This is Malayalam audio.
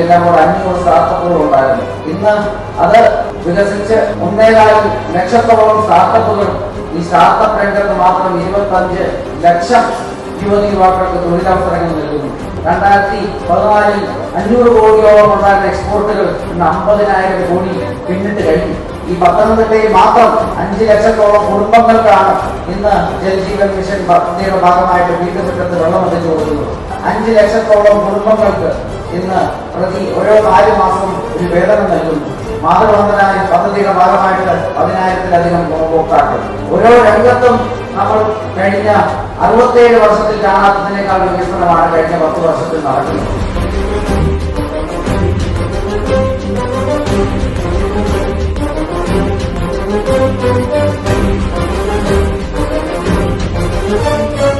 എല്ലാം കൂടെ 500 സ്റ്റാർട്ടപ്പുകൾ ഉണ്ടായിരുന്നു. ഇന്ന് അത് വികസിച്ച് 1.4 ലക്ഷത്തോളം സ്റ്റാർട്ടപ്പുകൾ ഈ സ്റ്റാർട്ടപ്പ് രംഗത്ത് മാത്രം 25 ലക്ഷം യുവതിയുവാക്കൾക്ക് തൊഴിലവസരങ്ങൾ നൽകുന്നു. 2014 500 കോടിയോളം ഉണ്ടായിരുന്ന എക്സ്പോർട്ടുകൾ ഇന്ന് 50,000 കോടി പിന്നിട്ട് കഴിഞ്ഞു. ഈ പത്തനംതിട്ടയിൽ മാത്രം 5 ലക്ഷത്തോളം കുടുംബങ്ങൾക്കാണ് ഇന്ന് ജൽജീവൻ മിഷൻ പദ്ധതിയുടെ ഭാഗമായിട്ട് വീട്ടുമുറ്റത്ത് വെള്ളം എത്തിച്ചു കൊടുക്കുന്നത്. 5 ലക്ഷത്തോളം കുടുംബങ്ങൾക്ക് ഇന്ന് പ്രതി ഓരോ 4 മാസം ഒരു വേതനം നൽകുന്നു. മാതൃവന്ദന പദ്ധതിയുടെ ഭാഗമായിട്ട് 10,000-ലധികം ഉപഭോക്താക്കൾ. ഓരോ രംഗത്തും നമ്മൾ കഴിഞ്ഞ 67 വർഷത്തിൽ കാണാത്തതിനേക്കാൾ വികസനമാണ് കഴിഞ്ഞ 10 വർഷത്തിൽ നടക്കുന്നത്. Thank you.